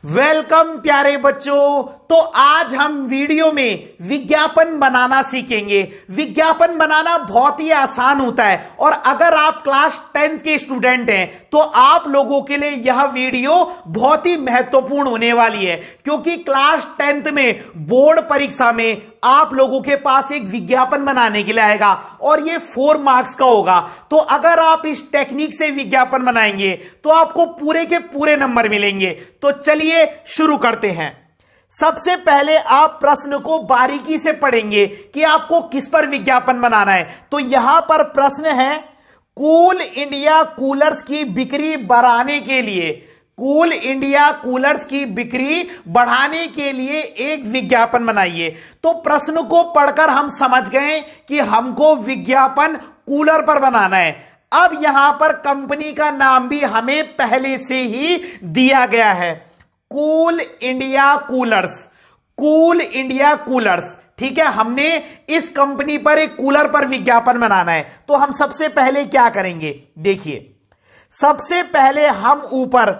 Welcome प्यारे बच्चों। तो आज हम वीडियो में विज्ञापन बनाना सीखेंगे। विज्ञापन बनाना बहुत ही आसान होता है और अगर आप क्लास 10th के स्टूडेंट हैं तो आप लोगों के लिए यह वीडियो बहुत ही महत्वपूर्ण होने वाली है, क्योंकि क्लास 10th में बोर्ड परीक्षा में आप लोगों के पास एक विज्ञापन बनाने के लिए आएगा और ये 4 मार्क्स का होगा। तो अगर आप इस टेक्निक से विज्ञापन बनाएंगे तो आपको पूरे के पूरे नंबर मिलेंगे। तो चलिए शुरू करते हैं। सबसे पहले आप प्रश्न को बारीकी से पढ़ेंगे कि आपको किस पर विज्ञापन बनाना है। तो यहां पर प्रश्न है, कूल इंडिया कूलर्स की बिक्री बढ़ाने के लिए, कूल इंडिया कूलर्स की बिक्री बढ़ाने के लिए एक विज्ञापन बनाइए। तो प्रश्न को पढ़कर हम समझ गए कि हमको विज्ञापन कूलर पर बनाना है। अब यहां पर कंपनी का नाम भी हमें पहले से ही दिया गया है, cool India coolers, cool India coolers. ठीक है, हमने इस कंपनी पर एक कूलर पर विज्ञापन बनाना है। तो हम सबसे पहले क्या करेंगे, देखिए, सबसे पहले हम ऊपर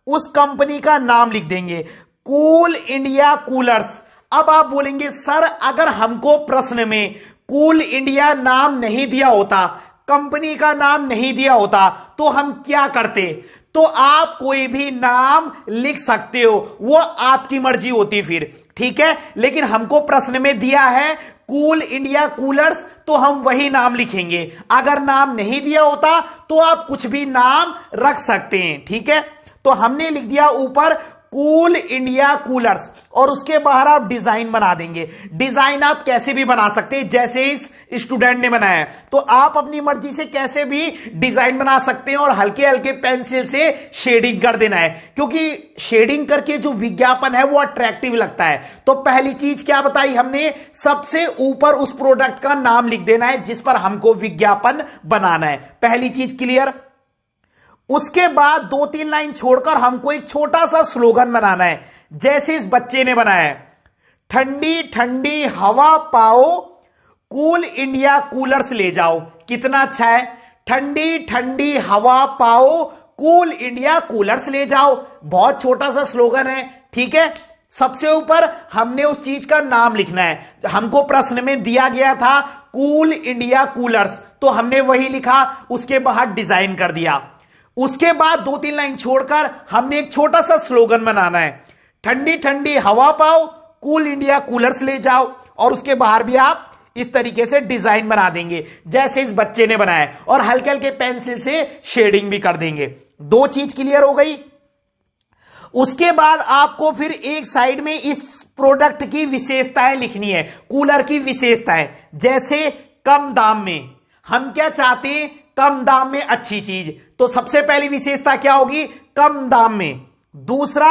उस कंपनी का नाम लिख देंगे, कूल इंडिया कूलर्स। अब आप बोलेंगे सर, अगर हमको प्रश्न में कूल इंडिया नाम नहीं दिया होता, कंपनी का नाम नहीं दिया होता, तो हम क्या करते? तो आप कोई भी नाम लिख सकते हो, वो आपकी मर्जी होती फिर। ठीक है, लेकिन हमको प्रश्न में दिया है कूल इंडिया कूलर्स, तो हम वही नाम लिखेंगे। अगर नाम नहीं दिया होता तो आप कुछ भी नाम रख सकते हैं। ठीक है, तो हमने लिख दिया ऊपर कूल इंडिया कूलर्स और उसके बाहर आप डिजाइन बना देंगे। डिजाइन आप कैसे भी बना सकते हैं, जैसे इस स्टूडेंट ने बनाया है। तो आप अपनी मर्जी से कैसे भी डिजाइन बना सकते हैं और हल्के हल्के पेंसिल से शेडिंग कर देना है, क्योंकि शेडिंग करके जो विज्ञापन है वो अट्रैक्टिव लगता है। तो पहली चीज क्या बताई हमने, सबसे ऊपर उस प्रोडक्ट का नाम लिख देना है जिस पर हमको विज्ञापन बनाना है। पहली चीज क्लियर। उसके बाद 2-3 लाइन छोड़कर हमको एक छोटा सा स्लोगन बनाना है, जैसे इस बच्चे ने बनाया है, ठंडी ठंडी हवा पाओ, कूल इंडिया कूलर्स ले जाओ। कितना अच्छा है, ठंडी ठंडी हवा पाओ, कूल इंडिया कूलर्स ले जाओ। बहुत छोटा सा स्लोगन है। ठीक है, सबसे ऊपर हमने उस चीज का नाम लिखना है। हमको प्रश्न में दिया गया था कूल इंडिया कूलर्स, तो हमने वही लिखा, उसके बाहर डिजाइन कर दिया। उसके बाद 2-3 लाइन छोड़कर हमने एक छोटा सा स्लोगन बनाना है, ठंडी ठंडी हवा पाओ, कूल इंडिया कूलर्स ले जाओ। और उसके बाहर भी आप इस तरीके से डिजाइन बना देंगे जैसे इस बच्चे ने बनाया, और हल्के हल्के पेंसिल से शेडिंग भी कर देंगे। 2 चीज क्लियर हो गई। उसके बाद आपको फिर एक साइड में इस प्रोडक्ट की विशेषताएं लिखनी है, कूलर की विशेषताएं। जैसे कम दाम में, हम क्या चाहते हैं, कम दाम में अच्छी चीज। तो सबसे पहली विशेषता क्या होगी, कम दाम में। दूसरा,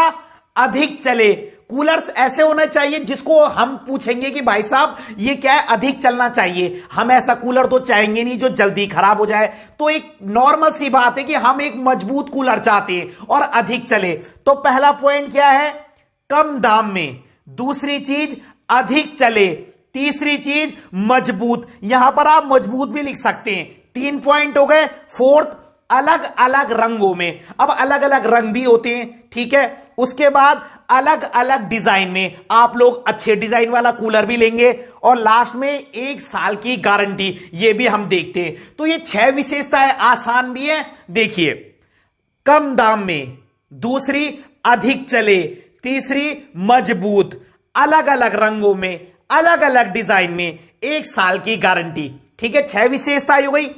अधिक चले। कूलर्स ऐसे होना चाहिए जिसको हम पूछेंगे कि भाई साहब ये क्या है, अधिक चलना चाहिए। हम ऐसा कूलर तो चाहेंगे नहीं जो जल्दी खराब हो जाए। तो एक नॉर्मल सी बात है कि हम एक मजबूत कूलर चाहते हैं और अधिक चले। तो पहला पॉइंट क्या है, कम दाम में। दूसरी चीज, अधिक चले। तीसरी चीज, मजबूत। यहां पर आप मजबूत भी लिख सकते हैं। 3 पॉइंट हो गए। फोर्थ, अलग अलग रंगों में। अब अलग अलग रंग भी होते हैं। ठीक है, उसके बाद अलग अलग डिजाइन में। आप लोग अच्छे डिजाइन वाला कूलर भी लेंगे। और लास्ट में 1 साल की गारंटी, ये भी हम देखते हैं। तो ये 6 विशेषताएं आसान भी है। देखिए, कम दाम में, दूसरी अधिक चले, तीसरी मजबूत, अलग अलग रंगों में, अलग अलग डिजाइन में, 1 साल की गारंटी। ठीक है, 6 विशेषताएं हो गई।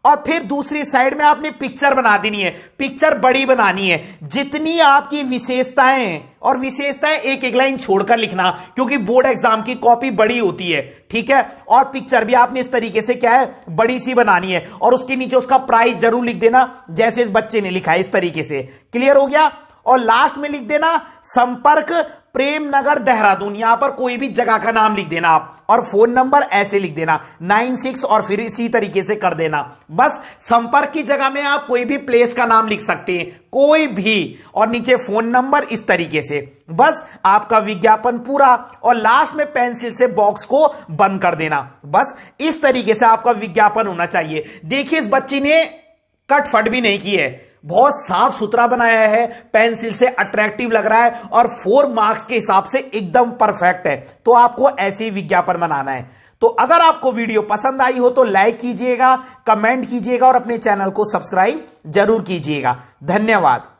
और फिर दूसरी साइड में आपने पिक्चर बना देनी है, पिक्चर बड़ी बनानी है। जितनी आपकी विशेषताएं हैं, और विशेषताएं एक एक लाइन छोड़कर लिखना, क्योंकि बोर्ड एग्जाम की कॉपी बड़ी होती है। ठीक है, और पिक्चर भी आपने इस तरीके से क्या है, बड़ी सी बनानी है। और उसके नीचे उसका प्राइस जरूर लिख देना, जैसे इस बच्चे ने लिखा है इस तरीके से। क्लियर हो गया। और लास्ट में लिख देना, संपर्क प्रेम नगर देहरादून। यहां पर कोई भी जगह का नाम लिख देना आप, और फोन नंबर ऐसे लिख देना 96, और फिर इसी तरीके से कर देना। बस संपर्क की जगह में आप कोई भी प्लेस का नाम लिख सकते हैं, कोई भी, और नीचे फोन नंबर इस तरीके से। बस आपका विज्ञापन पूरा। और लास्ट में पेंसिल से बॉक्स को बंद कर देना। बस इस तरीके से आपका विज्ञापन होना चाहिए। देखिए, इस बच्ची ने कट फट भी नहीं की है, बहुत साफ सुथरा बनाया है, पेंसिल से अट्रैक्टिव लग रहा है और 4 मार्क्स के हिसाब से एकदम परफेक्ट है। तो आपको ऐसे ही विज्ञापन बनाना है। तो अगर आपको वीडियो पसंद आई हो तो लाइक कीजिएगा, कमेंट कीजिएगा और अपने चैनल को सब्सक्राइब जरूर कीजिएगा। धन्यवाद।